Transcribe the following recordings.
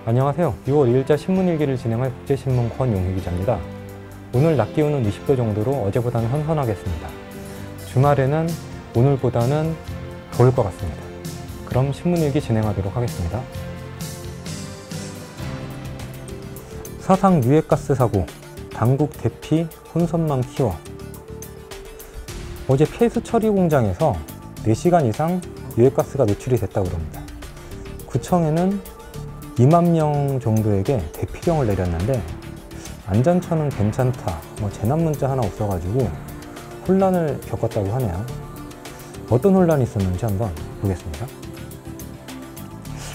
안녕하세요. 6월 2일자 신문일기를 진행할 국제신문 권용희 기자입니다. 오늘 낮 기온은 20도 정도로 어제보다는 선선하겠습니다. 주말에는 오늘보다는 더울 것 같습니다. 그럼 신문일기 진행하도록 하겠습니다. 사상 유해가스 사고, 당국 대피 혼선만 키워. 어제 폐수 처리 공장에서 4시간 이상 유해가스가 노출이 됐다고 합니다. 구청에는 2만 명 정도에게 대피령을 내렸는데 안전처는 괜찮다, 재난 문자 하나 없어가지고 혼란을 겪었다고 하네요. 어떤 혼란이 있었는지 한번 보겠습니다.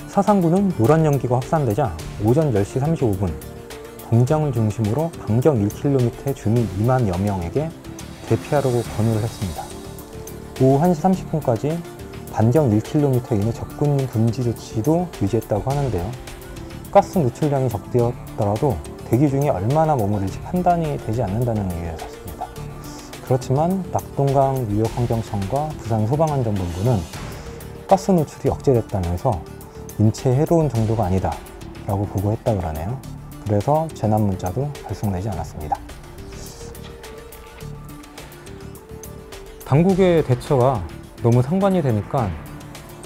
사상구는 노란 연기가 확산되자 오전 10시 35분 공장을 중심으로 반경 1km의 주민 2만여 명에게 대피하라고 권유를 했습니다. 오후 1시 30분까지 반경 1km 이내 접근 금지 조치도 유지했다고 하는데요. 가스 누출량이 적되었더라도 대기 중에 얼마나 머무를지 판단이 되지 않는다는 이유였습니다. 그렇지만 낙동강 유역환경청과 부산소방안전본부는 가스 누출이 억제됐다면서 인체에 해로운 정도가 아니다 라고 보고했다고 하네요. 그래서 재난 문자도 발송되지 않았습니다. 당국의 대처가 너무 상반이 되니까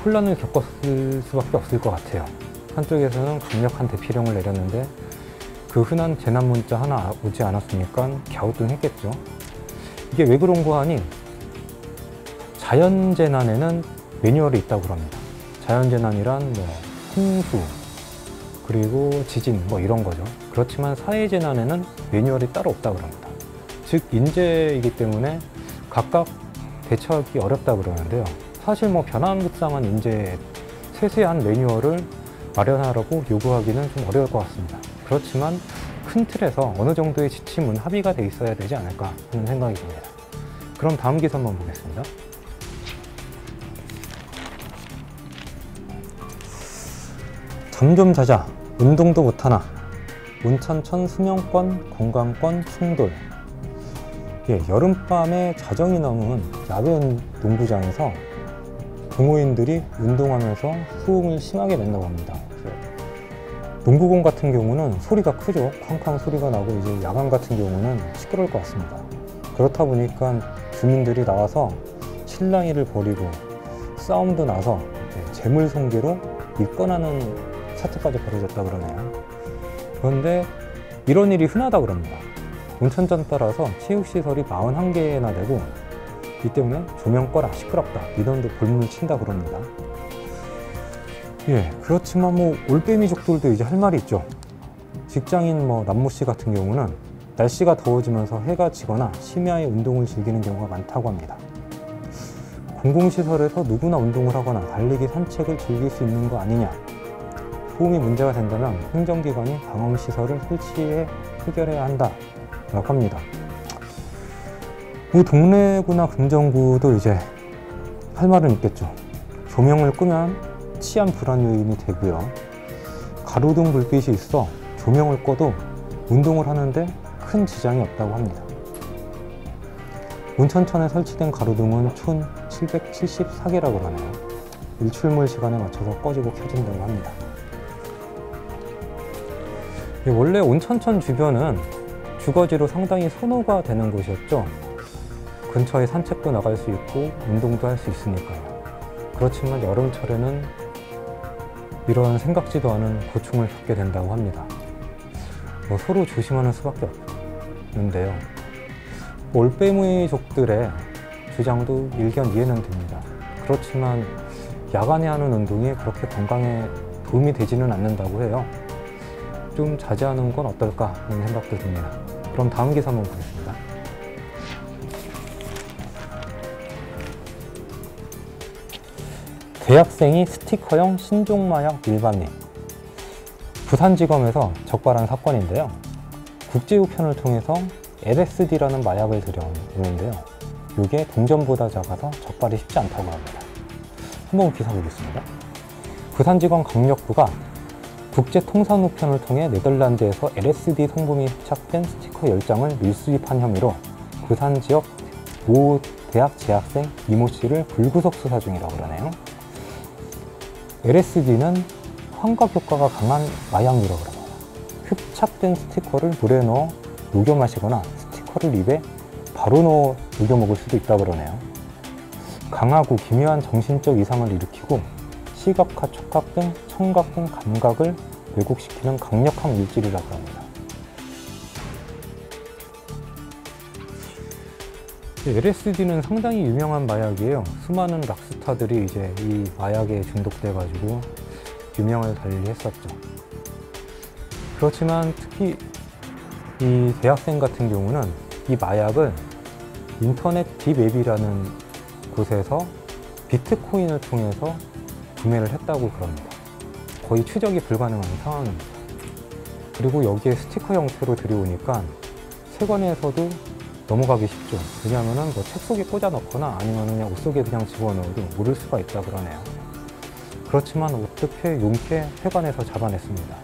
혼란을 겪었을 수밖에 없을 것 같아요. 한쪽에서는 강력한 대피령을 내렸는데 그 흔한 재난 문자 하나 오지 않았으니까 갸우뚱했겠죠. 이게 왜 그런 거 하니 자연재난에는 매뉴얼이 있다고 합니다. 자연재난이란 홍수 그리고 지진 이런 거죠. 그렇지만 사회재난에는 매뉴얼이 따로 없다고 합니다. 즉 인재이기 때문에 각각 대처하기 어렵다고 그러는데요. 사실 변화무쌍한 인재에 세세한 매뉴얼을 마련하라고 요구하기는 좀 어려울 것 같습니다. 그렇지만 큰 틀에서 어느 정도의 지침은 합의가 돼 있어야 되지 않을까 하는 생각이 듭니다. 그럼 다음 기사 한번 보겠습니다. 잠 좀 자자, 운동도 못하나. 온천천 수면권, 건강권 충돌. 여름밤에 자정이 넘은 야외 농구장에서 동호인들이 운동하면서 소음을 심하게 낸다고 합니다. 농구공 같은 경우는 소리가 크죠. 쾅쾅 소리가 나고 이제 야간 같은 경우는 시끄러울 것 같습니다. 그렇다 보니까 주민들이 나와서 실랑이를 벌이고 싸움도 나서 재물손괴로 일권하는 사태까지 벌어졌다고 그러네요. 그런데 이런 일이 흔하다고 합니다. 온천장 따라서 체육시설이 41개나 되고 이 때문에 조명 꺼라, 시끄럽다, 민원도 볼물 친다 그럽니다. 그렇지만 올빼미족들도 이제 할 말이 있죠. 직장인 남모씨 같은 경우는 날씨가 더워지면서 해가 지거나 심야에 운동을 즐기는 경우가 많다고 합니다. 공공시설에서 누구나 운동을 하거나 달리기, 산책을 즐길 수 있는 거 아니냐. 소음이 문제가 된다면 행정기관이 방음시설을 설치해 해결해야 한다 라고 합니다. 동래구나 금정구도 이제 할 말은 있겠죠. 조명을 끄면 치안 불안 요인이 되고요. 가로등 불빛이 있어 조명을 꺼도 운동을 하는데 큰 지장이 없다고 합니다. 온천천에 설치된 가로등은 총 774개라고 하네요. 일출몰 시간에 맞춰서 꺼지고 켜진다고 합니다. 원래 온천천 주변은 주거지로 상당히 선호가 되는 곳이었죠. 근처에 산책도 나갈 수 있고 운동도 할 수 있으니까요. 그렇지만 여름철에는 이런 생각지도 않은 고충을 겪게 된다고 합니다. 서로 조심하는 수밖에 없는데요. 올빼미족들의 주장도 일견 이해는 됩니다. 그렇지만 야간에 하는 운동이 그렇게 건강에 도움이 되지는 않는다고 해요. 좀 자제하는 건 어떨까 하는 생각도 듭니다. 그럼 다음 기사 한번 보겠습니다. 대학생이 스티커형 신종마약 밀반입. 부산지검에서 적발한 사건인데요. 국제우편을 통해서 LSD라는 마약을 들여오는데요. 이게 동전보다 작아서 적발이 쉽지 않다고 합니다. 한번 기사 보겠습니다. 부산지검 강력부가 국제통상우편을 통해 네덜란드에서 LSD 성분이付착된 스티커 10장을 밀수입한 혐의로 부산 지역 모 대학 재학생 이모 씨를 불구속 수사 중이라고 그러네요. LSD는 환각 효과가 강한 마약류라고 합니다. 흡착된 스티커를 물에 넣어 녹여 마시거나 스티커를 입에 바로 넣어 녹여 먹을 수도 있다고 그러네요. 강하고 기묘한 정신적 이상을 일으키고 시각과 촉각 등 청각 등 감각을 왜곡시키는 강력한 물질이라고 합니다. LSD는 상당히 유명한 마약이에요. 수많은 락스타들이 이제 이 마약에 중독돼 가지고 유명을 달리했었죠. 그렇지만 특히 이 대학생 같은 경우는 이 마약을 인터넷 딥웹이라는 곳에서 비트코인을 통해서 구매를 했다고 그럽니다. 거의 추적이 불가능한 상황입니다. 그리고 여기에 스티커 형태로 들여오니까 세관에서도 넘어가기 쉽죠. 왜냐하면 뭐 책 속에 꽂아 넣거나 아니면 그냥 옷 속에 그냥 집어넣어도 모를 수가 있다 그러네요. 그렇지만 어떻게 용케 세관에서 잡아냈습니다.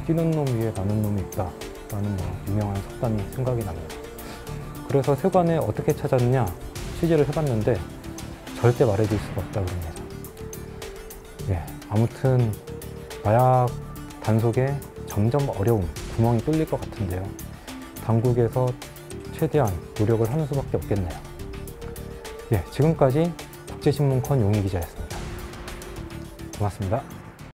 뛰는 놈 위에 나는 놈이 있다 라는 유명한 속담이 생각이 납니다. 그래서 세관에 어떻게 찾았느냐 취재를 해봤는데 절대 말해줄 수가 없다 그럽니다. 예, 아무튼 마약 단속에 점점 어려움, 구멍이 뚫릴 것 같은데요. 당국에서 최대한 노력을 하는 수밖에 없겠네요. 예, 지금까지 국제신문컨 용희 기자였습니다. 고맙습니다.